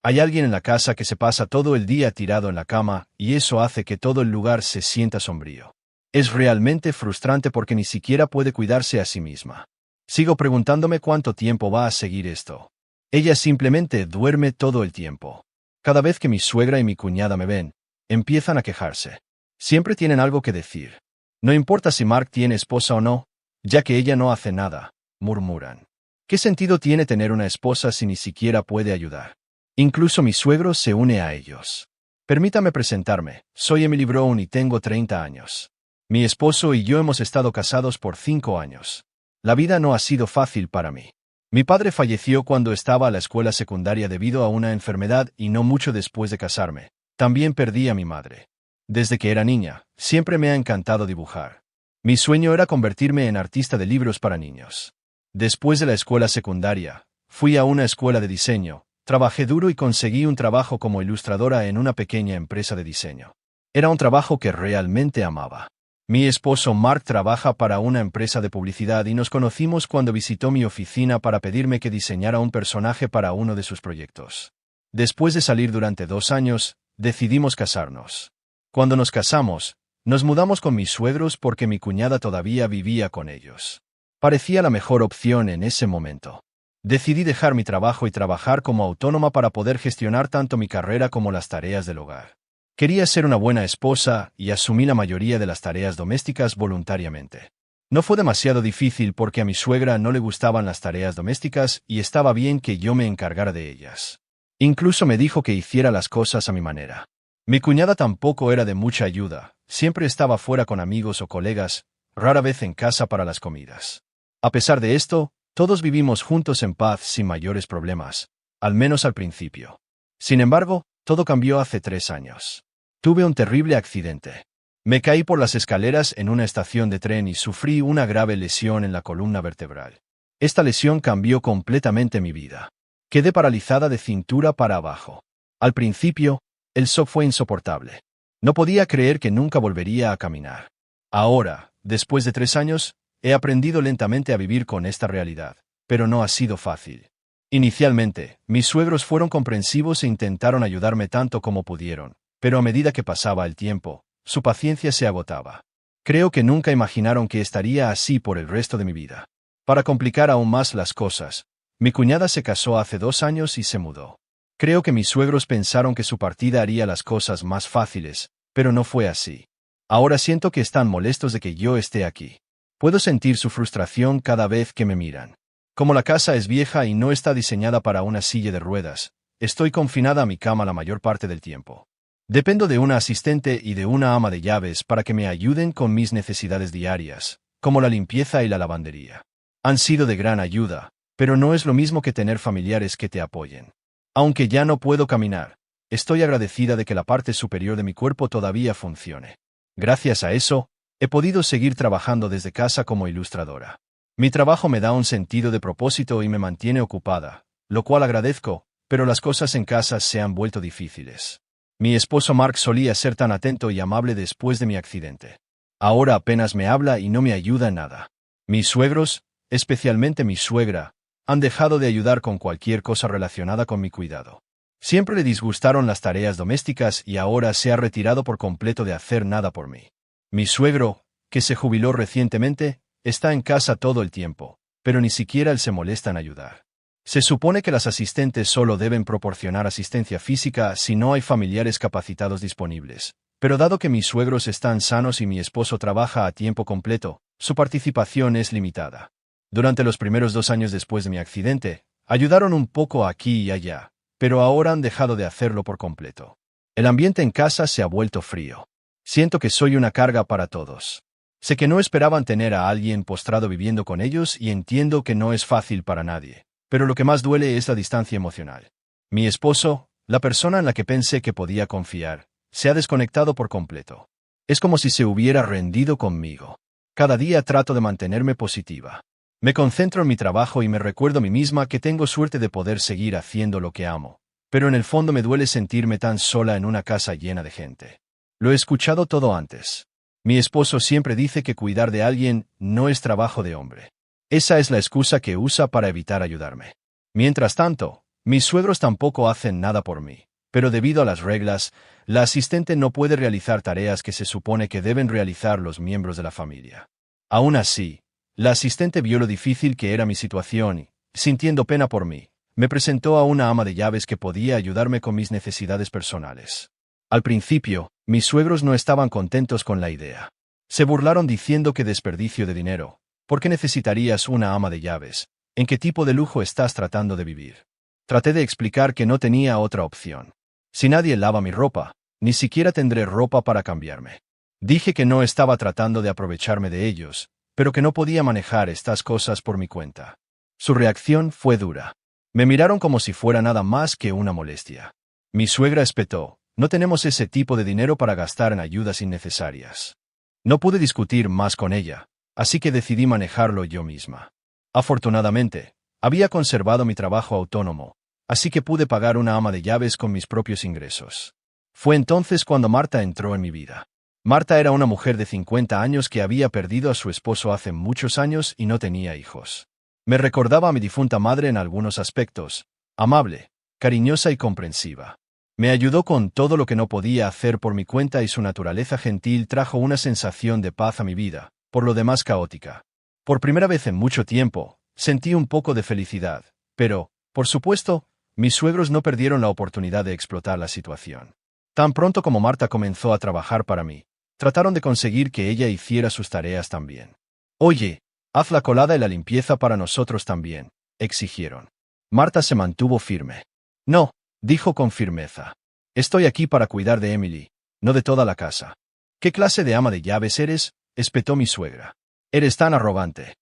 Hay alguien en la casa que se pasa todo el día tirado en la cama, y eso hace que todo el lugar se sienta sombrío. Es realmente frustrante porque ni siquiera puede cuidarse a sí misma. Sigo preguntándome cuánto tiempo va a seguir esto. Ella simplemente duerme todo el tiempo. Cada vez que mi suegra y mi cuñada me ven, empiezan a quejarse. Siempre tienen algo que decir. No importa si Mark tiene esposa o no, ya que ella no hace nada, murmuran. ¿Qué sentido tiene tener una esposa si ni siquiera puede ayudar? Incluso mi suegro se une a ellos. Permítame presentarme, soy Emily Brown y tengo 30 años. Mi esposo y yo hemos estado casados por 5 años. La vida no ha sido fácil para mí. Mi padre falleció cuando estaba a la escuela secundaria debido a una enfermedad y no mucho después de casarme. También perdí a mi madre. Desde que era niña, siempre me ha encantado dibujar. Mi sueño era convertirme en artista de libros para niños. Después de la escuela secundaria, fui a una escuela de diseño, trabajé duro y conseguí un trabajo como ilustradora en una pequeña empresa de diseño. Era un trabajo que realmente amaba. Mi esposo Mark trabaja para una empresa de publicidad y nos conocimos cuando visitó mi oficina para pedirme que diseñara un personaje para uno de sus proyectos. Después de salir durante 2 años, decidimos casarnos. Cuando nos casamos, nos mudamos con mis suegros porque mi cuñada todavía vivía con ellos. Parecía la mejor opción en ese momento. Decidí dejar mi trabajo y trabajar como autónoma para poder gestionar tanto mi carrera como las tareas del hogar. Quería ser una buena esposa y asumí la mayoría de las tareas domésticas voluntariamente. No fue demasiado difícil porque a mi suegra no le gustaban las tareas domésticas y estaba bien que yo me encargara de ellas. Incluso me dijo que hiciera las cosas a mi manera. Mi cuñada tampoco era de mucha ayuda, siempre estaba fuera con amigos o colegas, rara vez en casa para las comidas. A pesar de esto, todos vivimos juntos en paz sin mayores problemas, al menos al principio. Sin embargo, todo cambió hace 3 años. Tuve un terrible accidente. Me caí por las escaleras en una estación de tren y sufrí una grave lesión en la columna vertebral. Esta lesión cambió completamente mi vida. Quedé paralizada de cintura para abajo. Al principio, el shock fue insoportable. No podía creer que nunca volvería a caminar. Ahora, después de 3 años, he aprendido lentamente a vivir con esta realidad, pero no ha sido fácil. Inicialmente, mis suegros fueron comprensivos e intentaron ayudarme tanto como pudieron, pero a medida que pasaba el tiempo, su paciencia se agotaba. Creo que nunca imaginaron que estaría así por el resto de mi vida. Para complicar aún más las cosas, mi cuñada se casó hace 2 años y se mudó. Creo que mis suegros pensaron que su partida haría las cosas más fáciles, pero no fue así. Ahora siento que están molestos de que yo esté aquí. Puedo sentir su frustración cada vez que me miran. Como la casa es vieja y no está diseñada para una silla de ruedas, estoy confinada a mi cama la mayor parte del tiempo. Dependo de una asistente y de una ama de llaves para que me ayuden con mis necesidades diarias, como la limpieza y la lavandería. Han sido de gran ayuda, pero no es lo mismo que tener familiares que te apoyen. Aunque ya no puedo caminar, estoy agradecida de que la parte superior de mi cuerpo todavía funcione. Gracias a eso, he podido seguir trabajando desde casa como ilustradora. Mi trabajo me da un sentido de propósito y me mantiene ocupada, lo cual agradezco, pero las cosas en casa se han vuelto difíciles. Mi esposo Mark solía ser tan atento y amable después de mi accidente. Ahora apenas me habla y no me ayuda en nada. Mis suegros, especialmente mi suegra, han dejado de ayudar con cualquier cosa relacionada con mi cuidado. Siempre le disgustaron las tareas domésticas y ahora se ha retirado por completo de hacer nada por mí. Mi suegro, que se jubiló recientemente, está en casa todo el tiempo, pero ni siquiera él se molesta en ayudar. Se supone que las asistentes solo deben proporcionar asistencia física si no hay familiares capacitados disponibles, pero dado que mis suegros están sanos y mi esposo trabaja a tiempo completo, su participación es limitada. Durante los primeros 2 años después de mi accidente, ayudaron un poco aquí y allá, pero ahora han dejado de hacerlo por completo. El ambiente en casa se ha vuelto frío. Siento que soy una carga para todos. Sé que no esperaban tener a alguien postrado viviendo con ellos y entiendo que no es fácil para nadie, pero lo que más duele es la distancia emocional. Mi esposo, la persona en la que pensé que podía confiar, se ha desconectado por completo. Es como si se hubiera rendido conmigo. Cada día trato de mantenerme positiva. Me concentro en mi trabajo y me recuerdo a mí misma que tengo suerte de poder seguir haciendo lo que amo, pero en el fondo me duele sentirme tan sola en una casa llena de gente. Lo he escuchado todo antes. Mi esposo siempre dice que cuidar de alguien no es trabajo de hombre. Esa es la excusa que usa para evitar ayudarme. Mientras tanto, Mis suegros tampoco hacen nada por mí, pero debido a las reglas, la asistente no puede realizar tareas que se supone que deben realizar los miembros de la familia. Aún así, la asistente vio lo difícil que era mi situación y, sintiendo pena por mí, me presentó a una ama de llaves que podía ayudarme con mis necesidades personales. Al principio, mis suegros no estaban contentos con la idea. Se burlaron diciendo que desperdicio de dinero. ¿Por qué necesitarías una ama de llaves? ¿En qué tipo de lujo estás tratando de vivir? Traté de explicar que no tenía otra opción. Si nadie lava mi ropa, ni siquiera tendré ropa para cambiarme. Dije que no estaba tratando de aprovecharme de ellos, pero que no podía manejar estas cosas por mi cuenta. Su reacción fue dura. Me miraron como si fuera nada más que una molestia. Mi suegra espetó: no tenemos ese tipo de dinero para gastar en ayudas innecesarias. No pude discutir más con ella, así que decidí manejarlo yo misma. Afortunadamente, había conservado mi trabajo autónomo, así que pude pagar una ama de llaves con mis propios ingresos. Fue entonces cuando Marta entró en mi vida. Marta era una mujer de 50 años que había perdido a su esposo hace muchos años y no tenía hijos. Me recordaba a mi difunta madre en algunos aspectos: amable, cariñosa y comprensiva. Me ayudó con todo lo que no podía hacer por mi cuenta y su naturaleza gentil trajo una sensación de paz a mi vida, por lo demás caótica. Por primera vez en mucho tiempo, sentí un poco de felicidad, pero, por supuesto, mis suegros no perdieron la oportunidad de explotar la situación. Tan pronto como Marta comenzó a trabajar para mí, trataron de conseguir que ella hiciera sus tareas también. Oye, haz la colada y la limpieza para nosotros también, exigieron. Marta se mantuvo firme. No, dijo con firmeza. Estoy aquí para cuidar de Emily, no de toda la casa. ¿Qué clase de ama de llaves eres?, espetó mi suegra. Eres tan arrogante.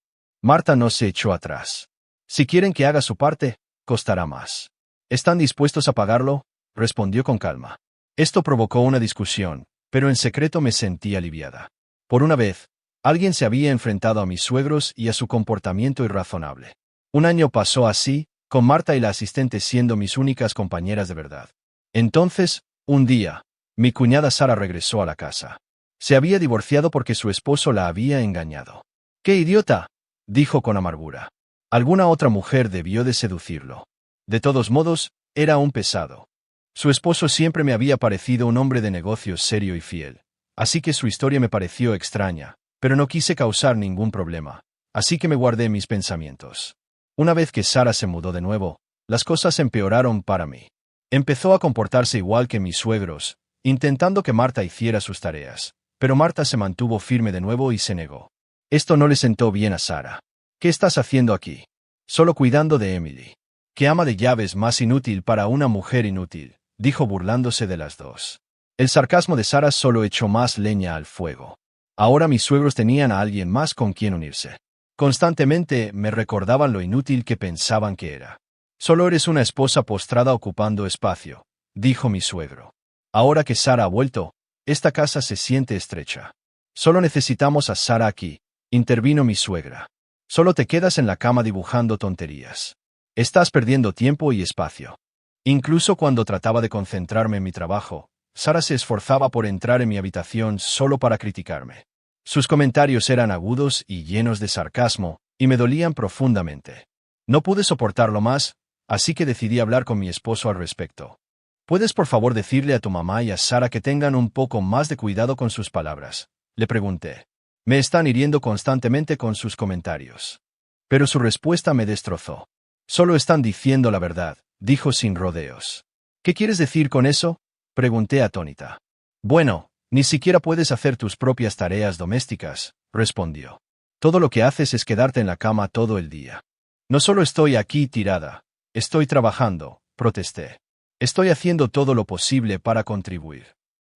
Marta no se echó atrás. Si quieren que haga su parte, costará más. ¿Están dispuestos a pagarlo?, respondió con calma. Esto provocó una discusión, pero en secreto me sentí aliviada. Por una vez, alguien se había enfrentado a mis suegros y a su comportamiento irrazonable. Un año pasó así, con Marta y la asistente siendo mis únicas compañeras de verdad. Entonces, un día, mi cuñada Sara regresó a la casa. Se había divorciado porque su esposo la había engañado. ¡Qué idiota!, dijo con amargura. Alguna otra mujer debió de seducirlo. De todos modos, era un pesado. Su esposo siempre me había parecido un hombre de negocios serio y fiel, así que su historia me pareció extraña, pero no quise causar ningún problema, así que me guardé mis pensamientos. Una vez que Sara se mudó de nuevo, las cosas empeoraron para mí. Empezó a comportarse igual que mis suegros, intentando que Marta hiciera sus tareas, pero Marta se mantuvo firme de nuevo y se negó. Esto no le sentó bien a Sara. ¿Qué estás haciendo aquí? Solo cuidando de Emily. ¿Qué ama de llaves más inútil para una mujer inútil?, dijo burlándose de las dos. El sarcasmo de Sara solo echó más leña al fuego. Ahora mis suegros tenían a alguien más con quien unirse. Constantemente me recordaban lo inútil que pensaban que era. Solo eres una esposa postrada ocupando espacio, dijo mi suegro. Ahora que Sara ha vuelto, esta casa se siente estrecha. Solo necesitamos a Sara aquí, intervino mi suegra. Solo te quedas en la cama dibujando tonterías. Estás perdiendo tiempo y espacio. Incluso cuando trataba de concentrarme en mi trabajo, Sara se esforzaba por entrar en mi habitación solo para criticarme. Sus comentarios eran agudos y llenos de sarcasmo, y me dolían profundamente. No pude soportarlo más, así que decidí hablar con mi esposo al respecto. ¿Puedes por favor decirle a tu mamá y a Sara que tengan un poco más de cuidado con sus palabras?, le pregunté. Me están hiriendo constantemente con sus comentarios. Pero su respuesta me destrozó. Solo están diciendo la verdad, dijo sin rodeos. ¿Qué quieres decir con eso?, pregunté atónita. Bueno, ni siquiera puedes hacer tus propias tareas domésticas, respondió. Todo lo que haces es quedarte en la cama todo el día. No solo estoy aquí tirada, estoy trabajando, protesté. Estoy haciendo todo lo posible para contribuir.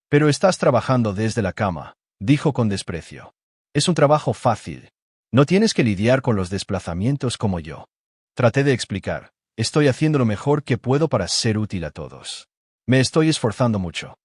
Pero estás trabajando desde la cama, dijo con desprecio. Es un trabajo fácil. No tienes que lidiar con los desplazamientos como yo. Traté de explicar. Estoy haciendo lo mejor que puedo para ser útil a todos. Me estoy esforzando mucho.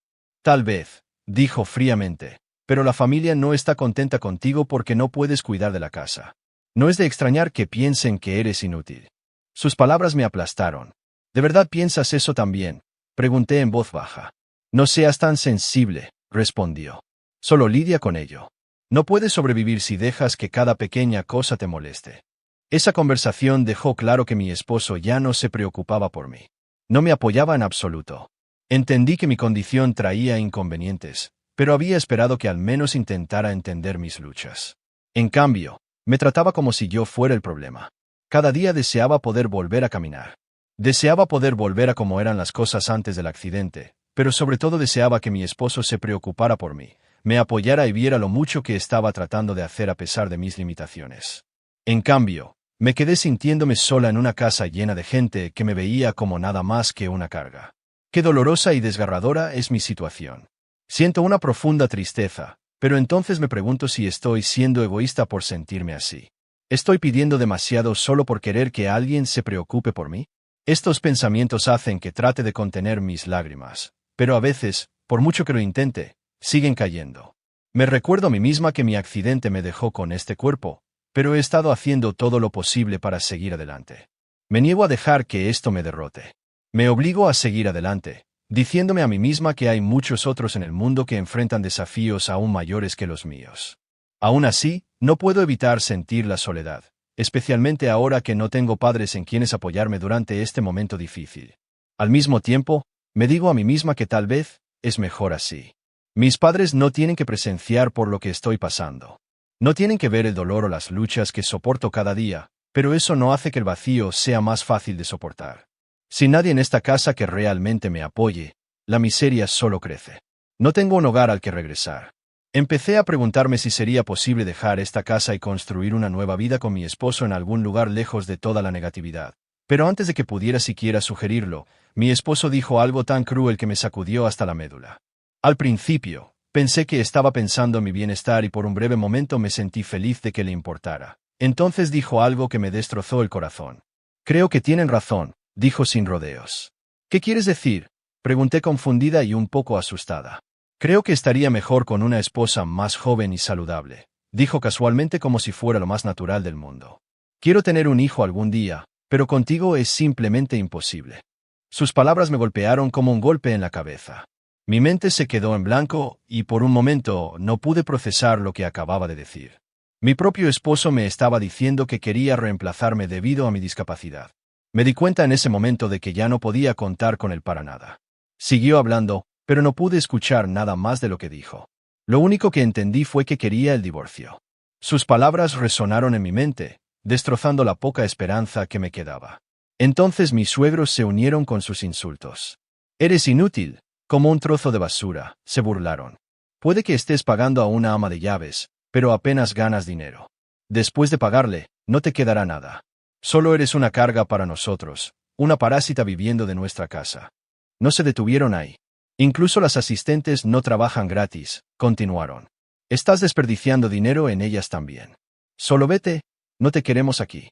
Tal vez, dijo fríamente, pero la familia no está contenta contigo porque no puedes cuidar de la casa. No es de extrañar que piensen que eres inútil. Sus palabras me aplastaron. ¿De verdad piensas eso también?, pregunté en voz baja. No seas tan sensible, respondió. Solo lidia con ello. No puedes sobrevivir si dejas que cada pequeña cosa te moleste. Esa conversación dejó claro que mi esposo ya no se preocupaba por mí. No me apoyaba en absoluto. Entendí que mi condición traía inconvenientes, pero había esperado que al menos intentara entender mis luchas. En cambio, me trataba como si yo fuera el problema. Cada día deseaba poder volver a caminar. Deseaba poder volver a como eran las cosas antes del accidente, pero sobre todo deseaba que mi esposo se preocupara por mí, me apoyara y viera lo mucho que estaba tratando de hacer a pesar de mis limitaciones. En cambio, me quedé sintiéndome sola en una casa llena de gente que me veía como nada más que una carga. Qué dolorosa y desgarradora es mi situación. Siento una profunda tristeza, pero entonces me pregunto si estoy siendo egoísta por sentirme así. ¿Estoy pidiendo demasiado solo por querer que alguien se preocupe por mí? Estos pensamientos hacen que trate de contener mis lágrimas, pero a veces, por mucho que lo intente, siguen cayendo. Me recuerdo a mí misma que mi accidente me dejó con este cuerpo, pero he estado haciendo todo lo posible para seguir adelante. Me niego a dejar que esto me derrote. Me obligo a seguir adelante, diciéndome a mí misma que hay muchos otros en el mundo que enfrentan desafíos aún mayores que los míos. Aún así, no puedo evitar sentir la soledad, especialmente ahora que no tengo padres en quienes apoyarme durante este momento difícil. Al mismo tiempo, me digo a mí misma que tal vez es mejor así. Mis padres no tienen que presenciar por lo que estoy pasando. No tienen que ver el dolor o las luchas que soporto cada día, pero eso no hace que el vacío sea más fácil de soportar. Sin nadie en esta casa que realmente me apoye, la miseria solo crece. No tengo un hogar al que regresar. Empecé a preguntarme si sería posible dejar esta casa y construir una nueva vida con mi esposo en algún lugar lejos de toda la negatividad. Pero antes de que pudiera siquiera sugerirlo, mi esposo dijo algo tan cruel que me sacudió hasta la médula. Al principio, pensé que estaba pensando en mi bienestar y por un breve momento me sentí feliz de que le importara. Entonces dijo algo que me destrozó el corazón. Creo que tienen razón, dijo sin rodeos. ¿Qué quieres decir? Pregunté confundida y un poco asustada. Creo que estaría mejor con una esposa más joven y saludable, dijo casualmente como si fuera lo más natural del mundo. Quiero tener un hijo algún día, pero contigo es simplemente imposible. Sus palabras me golpearon como un golpe en la cabeza. Mi mente se quedó en blanco y por un momento no pude procesar lo que acababa de decir. Mi propio esposo me estaba diciendo que quería reemplazarme debido a mi discapacidad. Me di cuenta en ese momento de que ya no podía contar con él para nada. Siguió hablando, pero no pude escuchar nada más de lo que dijo. Lo único que entendí fue que quería el divorcio. Sus palabras resonaron en mi mente, destrozando la poca esperanza que me quedaba. Entonces mis suegros se unieron con sus insultos. Eres inútil, como un trozo de basura, se burlaron. Puede que estés pagando a una ama de llaves, pero apenas ganas dinero. Después de pagarle, no te quedará nada. Solo eres una carga para nosotros, una parásita viviendo de nuestra casa. No se detuvieron ahí. Incluso las asistentes no trabajan gratis, continuaron. Estás desperdiciando dinero en ellas también. Solo vete, no te queremos aquí.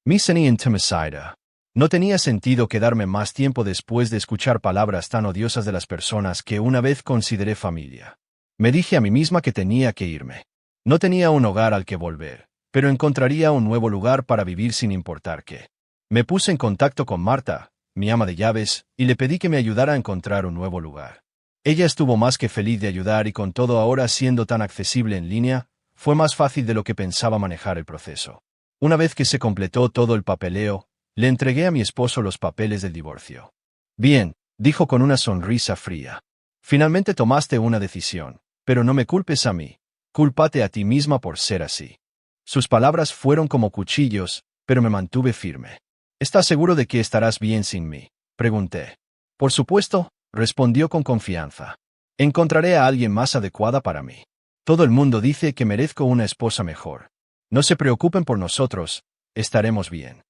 Miseni intimicida. No tenía sentido quedarme más tiempo después de escuchar palabras tan odiosas de las personas que una vez consideré familia. Me dije a mí misma que tenía que irme. No tenía un hogar al que volver, pero encontraría un nuevo lugar para vivir sin importar qué. Me puse en contacto con Marta, mi ama de llaves, y le pedí que me ayudara a encontrar un nuevo lugar. Ella estuvo más que feliz de ayudar y con todo ahora siendo tan accesible en línea, fue más fácil de lo que pensaba manejar el proceso. Una vez que se completó todo el papeleo, le entregué a mi esposo los papeles del divorcio. Bien, dijo con una sonrisa fría. Finalmente tomaste una decisión, pero no me culpes a mí. Cúlpate a ti misma por ser así. Sus palabras fueron como cuchillos, pero me mantuve firme. ¿Estás seguro de que estarás bien sin mí? Pregunté. Por supuesto, respondió con confianza. Encontraré a alguien más adecuada para mí. Todo el mundo dice que merezco una esposa mejor. No se preocupen por nosotros, estaremos bien.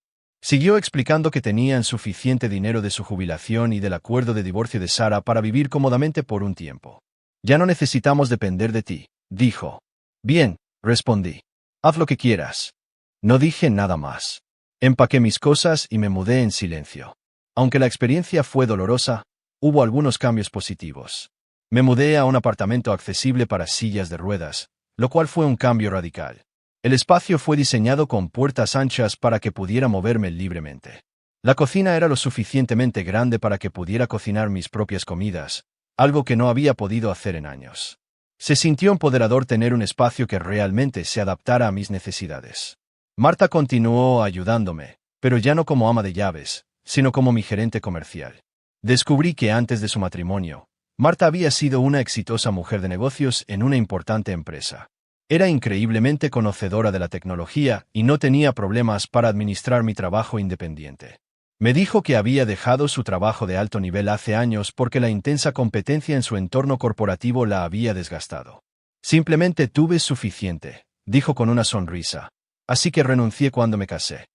Siguió explicando que tenían suficiente dinero de su jubilación y del acuerdo de divorcio de Sara para vivir cómodamente por un tiempo. Ya no necesitamos depender de ti, dijo. Bien, respondí. Haz lo que quieras. No dije nada más. Empaqué mis cosas y me mudé en silencio. Aunque la experiencia fue dolorosa, hubo algunos cambios positivos. Me mudé a un apartamento accesible para sillas de ruedas, lo cual fue un cambio radical. El espacio fue diseñado con puertas anchas para que pudiera moverme libremente. La cocina era lo suficientemente grande para que pudiera cocinar mis propias comidas, algo que no había podido hacer en años. Se sintió empoderador tener un espacio que realmente se adaptara a mis necesidades. Marta continuó ayudándome, pero ya no como ama de llaves, sino como mi gerente comercial. Descubrí que antes de su matrimonio, Marta había sido una exitosa mujer de negocios en una importante empresa. Era increíblemente conocedora de la tecnología y no tenía problemas para administrar mi trabajo independiente. Me dijo que había dejado su trabajo de alto nivel hace años porque la intensa competencia en su entorno corporativo la había desgastado. Simplemente tuve suficiente, dijo con una sonrisa. Así que renuncié cuando me casé.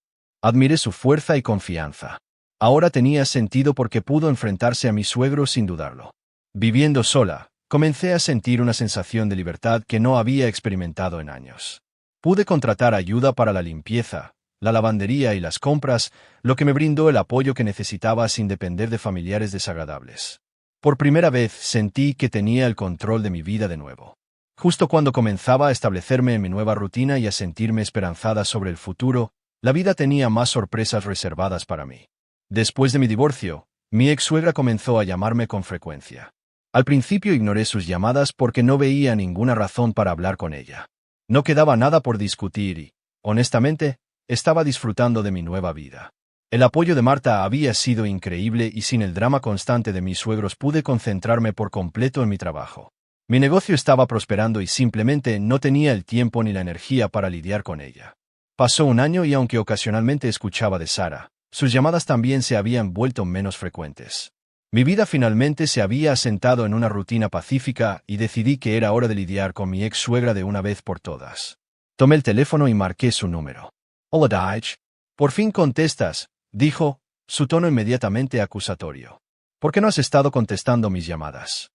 Admiré su fuerza y confianza. Ahora tenía sentido porque pudo enfrentarse a mi suegro sin dudarlo. Viviendo sola, comencé a sentir una sensación de libertad que no había experimentado en años. Pude contratar ayuda para la limpieza, la lavandería y las compras, lo que me brindó el apoyo que necesitaba sin depender de familiares desagradables. Por primera vez sentí que tenía el control de mi vida de nuevo. Justo cuando comenzaba a establecerme en mi nueva rutina y a sentirme esperanzada sobre el futuro, la vida tenía más sorpresas reservadas para mí. Después de mi divorcio, mi ex-suegra comenzó a llamarme con frecuencia. Al principio ignoré sus llamadas porque no veía ninguna razón para hablar con ella. No quedaba nada por discutir y, honestamente, estaba disfrutando de mi nueva vida. El apoyo de Marta había sido increíble y sin el drama constante de mis suegros pude concentrarme por completo en mi trabajo. Mi negocio estaba prosperando y simplemente no tenía el tiempo ni la energía para lidiar con ella. Pasó un año y aunque ocasionalmente escuchaba de Sara, sus llamadas también se habían vuelto menos frecuentes. Mi vida finalmente se había asentado en una rutina pacífica y decidí que era hora de lidiar con mi ex-suegra de una vez por todas. Tomé el teléfono y marqué su número. «Hola, Daich. Por fin contestas», dijo, su tono inmediatamente acusatorio. «¿Por qué no has estado contestando mis llamadas?»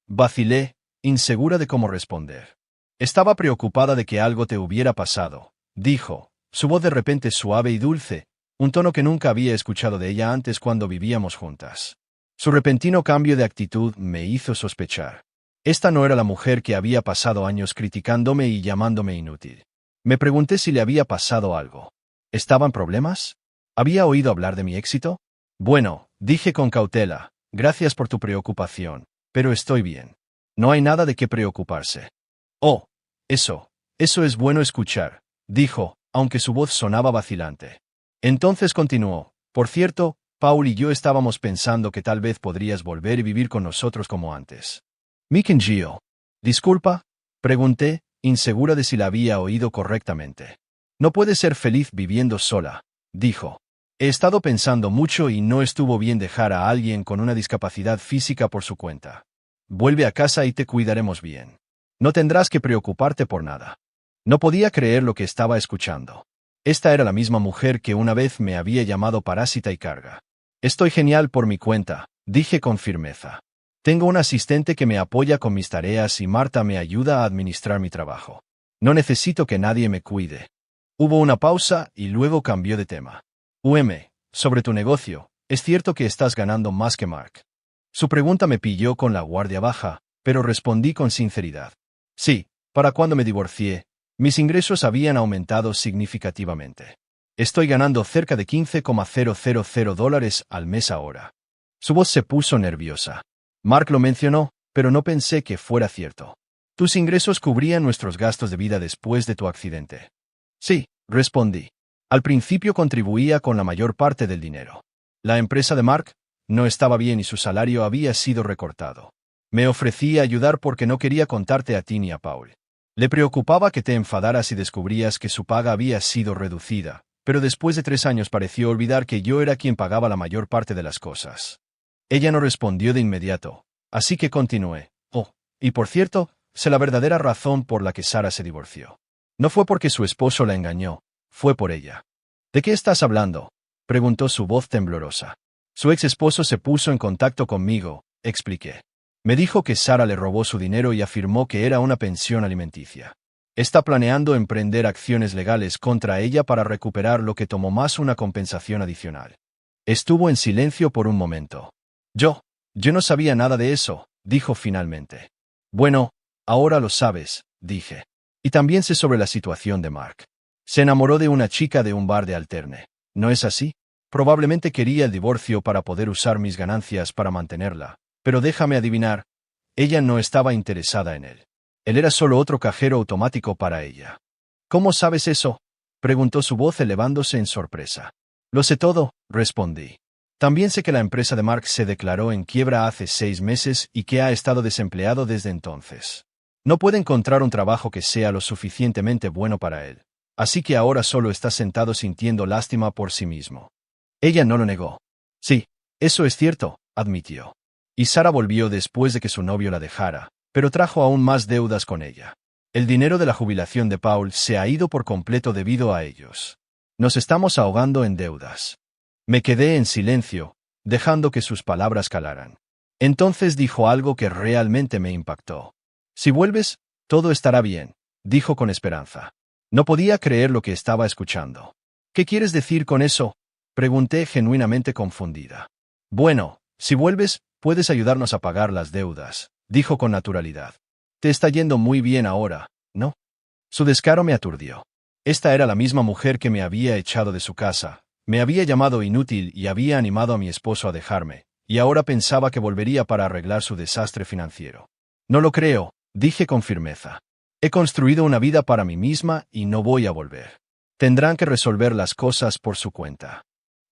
Vacilé, insegura de cómo responder. «Estaba preocupada de que algo te hubiera pasado», dijo, su voz de repente suave y dulce, un tono que nunca había escuchado de ella antes cuando vivíamos juntas. Su repentino cambio de actitud me hizo sospechar. Esta no era la mujer que había pasado años criticándome y llamándome inútil. Me pregunté si le había pasado algo. ¿Estaban problemas? ¿Había oído hablar de mi éxito? Bueno, dije con cautela, gracias por tu preocupación, pero estoy bien. No hay nada de qué preocuparse. Oh, eso es bueno escuchar, dijo, aunque su voz sonaba vacilante. Entonces continuó, por cierto, Paul y yo estábamos pensando que tal vez podrías volver y vivir con nosotros como antes. Mick and Gio. ¿Disculpa? Pregunté, insegura de si la había oído correctamente. No puedes ser feliz viviendo sola, dijo. He estado pensando mucho y no estuvo bien dejar a alguien con una discapacidad física por su cuenta. Vuelve a casa y te cuidaremos bien. No tendrás que preocuparte por nada. No podía creer lo que estaba escuchando. Esta era la misma mujer que una vez me había llamado parásita y carga. Estoy genial por mi cuenta, dije con firmeza. Tengo un asistente que me apoya con mis tareas y Marta me ayuda a administrar mi trabajo. No necesito que nadie me cuide. Hubo una pausa y luego cambió de tema. Sobre tu negocio, ¿es cierto que estás ganando más que Mark? Su pregunta me pilló con la guardia baja, pero respondí con sinceridad. Sí, para cuando me divorcié, mis ingresos habían aumentado significativamente. Estoy ganando cerca de $15,000 al mes ahora. Su voz se puso nerviosa. Mark lo mencionó, pero no pensé que fuera cierto. Tus ingresos cubrían nuestros gastos de vida después de tu accidente. Sí, respondí. Al principio contribuía con la mayor parte del dinero. La empresa de Mark no estaba bien y su salario había sido recortado. Me ofrecí a ayudar porque no quería contarte a ti ni a Paul. Le preocupaba que te enfadaras y descubrías que su paga había sido reducida, pero después de 3 años pareció olvidar que yo era quien pagaba la mayor parte de las cosas. Ella no respondió de inmediato, así que continué. Y por cierto, sé la verdadera razón por la que Sara se divorció. No fue porque su esposo la engañó, fue por ella. ¿De qué estás hablando?, preguntó su voz temblorosa. Su ex esposo se puso en contacto conmigo, expliqué. Me dijo que Sara le robó su dinero y afirmó que era una pensión alimenticia. Está planeando emprender acciones legales contra ella para recuperar lo que tomó más una compensación adicional. Estuvo en silencio por un momento. Yo no sabía nada de eso, dijo finalmente. Bueno, ahora lo sabes, dije. Y también sé sobre la situación de Mark. Se enamoró de una chica de un bar de Alterne. ¿No es así? Probablemente quería el divorcio para poder usar mis ganancias para mantenerla. Pero déjame adivinar, ella no estaba interesada en él. Él era solo otro cajero automático para ella. ¿Cómo sabes eso?, preguntó su voz elevándose en sorpresa. Lo sé todo, respondí. También sé que la empresa de Mark se declaró en quiebra hace 6 meses y que ha estado desempleado desde entonces. No puede encontrar un trabajo que sea lo suficientemente bueno para él. Así que ahora solo está sentado sintiendo lástima por sí mismo. Ella no lo negó. Sí, eso es cierto, admitió. Y Sara volvió después de que su novio la dejara, pero trajo aún más deudas con ella. El dinero de la jubilación de Paul se ha ido por completo debido a ellos. Nos estamos ahogando en deudas. Me quedé en silencio, dejando que sus palabras calaran. Entonces dijo algo que realmente me impactó. Si vuelves, todo estará bien, dijo con esperanza. No podía creer lo que estaba escuchando. ¿Qué quieres decir con eso? Pregunté genuinamente confundida. Bueno, si vuelves, puedes ayudarnos a pagar las deudas, dijo con naturalidad. Te está yendo muy bien ahora, ¿no? Su descaro me aturdió. Esta era la misma mujer que me había echado de su casa, me había llamado inútil y había animado a mi esposo a dejarme, y ahora pensaba que volvería para arreglar su desastre financiero. No lo creo, dije con firmeza. He construido una vida para mí misma y no voy a volver. Tendrán que resolver las cosas por su cuenta.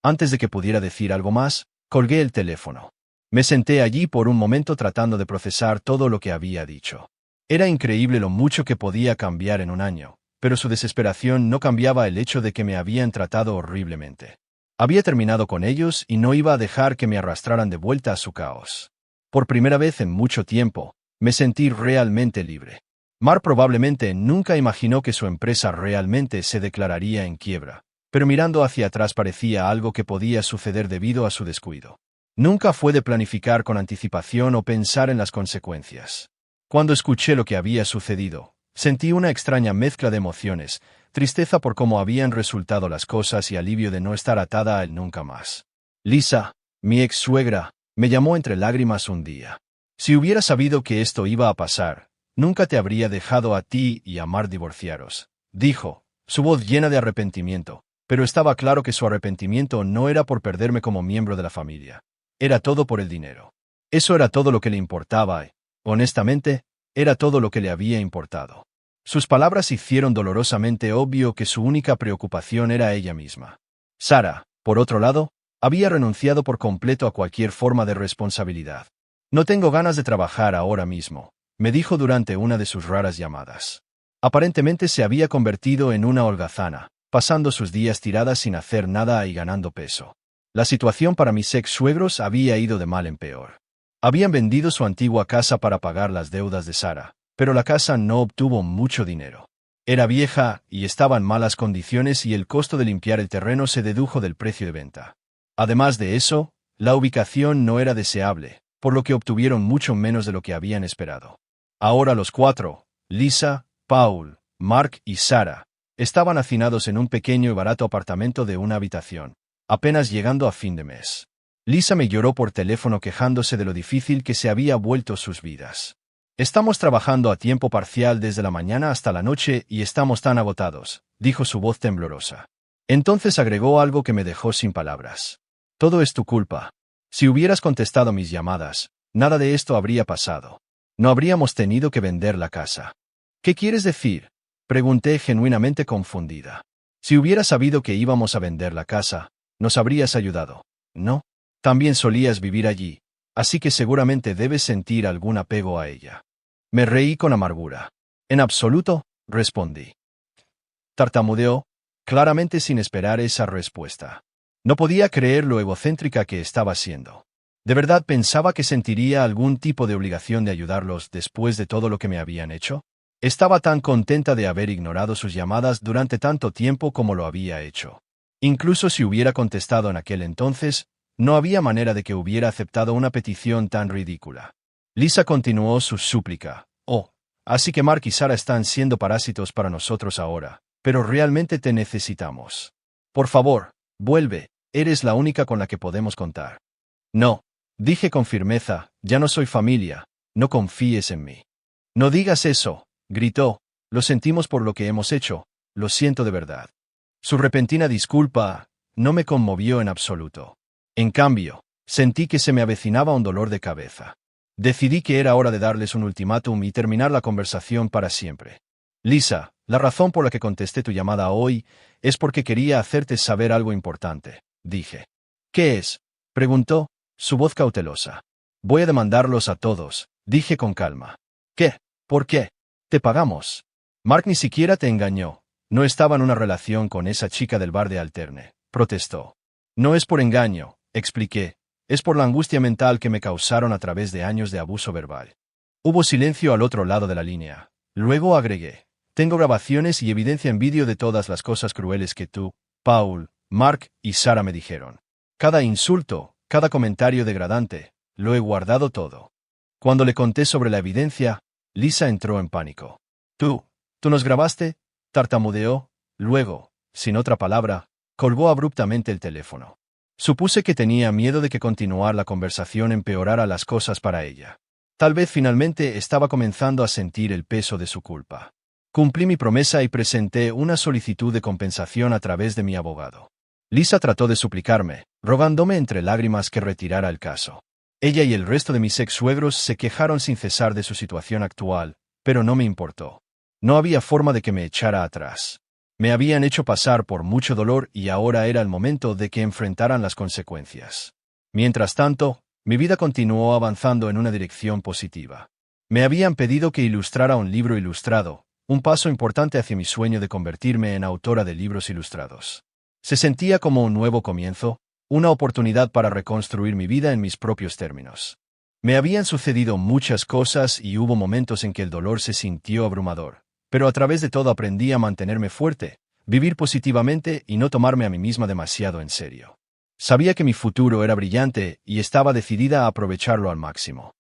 Antes de que pudiera decir algo más, colgué el teléfono. Me senté allí por un momento tratando de procesar todo lo que había dicho. Era increíble lo mucho que podía cambiar en un año, pero su desesperación no cambiaba el hecho de que me habían tratado horriblemente. Había terminado con ellos y no iba a dejar que me arrastraran de vuelta a su caos. Por primera vez en mucho tiempo, me sentí realmente libre. Mar probablemente nunca imaginó que su empresa realmente se declararía en quiebra, pero mirando hacia atrás parecía algo que podía suceder debido a su descuido. Nunca fue de planificar con anticipación o pensar en las consecuencias. Cuando escuché lo que había sucedido, sentí una extraña mezcla de emociones, tristeza por cómo habían resultado las cosas y alivio de no estar atada a él nunca más. Lisa, mi ex suegra, me llamó entre lágrimas un día. Si hubiera sabido que esto iba a pasar, nunca te habría dejado a ti y a Mar divorciaros, dijo, su voz llena de arrepentimiento, pero estaba claro que su arrepentimiento no era por perderme como miembro de la familia. Era todo por el dinero. Eso era todo lo que le importaba y, honestamente, era todo lo que le había importado. Sus palabras hicieron dolorosamente obvio que su única preocupación era ella misma. Sara, por otro lado, había renunciado por completo a cualquier forma de responsabilidad. No tengo ganas de trabajar ahora mismo, me dijo durante una de sus raras llamadas. Aparentemente se había convertido en una holgazana, pasando sus días tirada sin hacer nada y ganando peso. La situación para mis ex-suegros había ido de mal en peor. Habían vendido su antigua casa para pagar las deudas de Sara, pero la casa no obtuvo mucho dinero. Era vieja y estaba en malas condiciones y el costo de limpiar el terreno se dedujo del precio de venta. Además de eso, la ubicación no era deseable, por lo que obtuvieron mucho menos de lo que habían esperado. Ahora los 4, Lisa, Paul, Mark y Sara, estaban hacinados en un pequeño y barato apartamento de una habitación, apenas llegando a fin de mes. Lisa me lloró por teléfono quejándose de lo difícil que se había vuelto sus vidas. Estamos trabajando a tiempo parcial desde la mañana hasta la noche y estamos tan agotados, dijo su voz temblorosa. Entonces agregó algo que me dejó sin palabras. Todo es tu culpa. Si hubieras contestado mis llamadas, nada de esto habría pasado. No habríamos tenido que vender la casa. ¿Qué quieres decir? Pregunté genuinamente confundida. Si hubieras sabido que íbamos a vender la casa, nos habrías ayudado, ¿no? También solías vivir allí, así que seguramente debes sentir algún apego a ella. Me reí con amargura. En absoluto, respondí. Tartamudeó, claramente sin esperar esa respuesta. No podía creer lo egocéntrica que estaba siendo. ¿De verdad pensaba que sentiría algún tipo de obligación de ayudarlos después de todo lo que me habían hecho? Estaba tan contenta de haber ignorado sus llamadas durante tanto tiempo como lo había hecho. Incluso si hubiera contestado en aquel entonces, no había manera de que hubiera aceptado una petición tan ridícula. Lisa continuó su súplica. Oh, así que Mark y Sara están siendo parásitos para nosotros ahora, pero realmente te necesitamos. Por favor, vuelve, eres la única con la que podemos contar. No, dije con firmeza, ya no soy familia, no confíes en mí. No digas eso, gritó, lo sentimos por lo que hemos hecho, lo siento de verdad. Su repentina disculpa no me conmovió en absoluto. En cambio, sentí que se me avecinaba un dolor de cabeza. Decidí que era hora de darles un ultimátum y terminar la conversación para siempre. Lisa, la razón por la que contesté tu llamada hoy es porque quería hacerte saber algo importante, dije. ¿Qué es? Preguntó, su voz cautelosa. Voy a demandarlos a todos, dije con calma. ¿Qué? ¿Por qué? Te pagamos. Mark ni siquiera te engañó. No estaba en una relación con esa chica del bar de Alterne, protestó. No es por engaño, expliqué. Es por la angustia mental que me causaron a través de años de abuso verbal. Hubo silencio al otro lado de la línea. Luego agregué. Tengo grabaciones y evidencia en vídeo de todas las cosas crueles que tú, Paul, Mark y Sarah me dijeron. Cada insulto, cada comentario degradante, lo he guardado todo. Cuando le conté sobre la evidencia, Lisa entró en pánico. ¿Tú nos grabaste? Tartamudeó. Luego, sin otra palabra, colgó abruptamente el teléfono. Supuse que tenía miedo de que continuar la conversación empeorara las cosas para ella. Tal vez finalmente estaba comenzando a sentir el peso de su culpa. Cumplí mi promesa y presenté una solicitud de compensación a través de mi abogado. Lisa trató de suplicarme, rogándome entre lágrimas que retirara el caso. Ella y el resto de mis ex-suegros se quejaron sin cesar de su situación actual, pero no me importó. No había forma de que me echara atrás. Me habían hecho pasar por mucho dolor y ahora era el momento de que enfrentaran las consecuencias. Mientras tanto, mi vida continuó avanzando en una dirección positiva. Me habían pedido que ilustrara un libro ilustrado, un paso importante hacia mi sueño de convertirme en autora de libros ilustrados. Se sentía como un nuevo comienzo, una oportunidad para reconstruir mi vida en mis propios términos. Me habían sucedido muchas cosas y hubo momentos en que el dolor se sintió abrumador, pero a través de todo aprendí a mantenerme fuerte, vivir positivamente y no tomarme a mí misma demasiado en serio. Sabía que mi futuro era brillante y estaba decidida a aprovecharlo al máximo.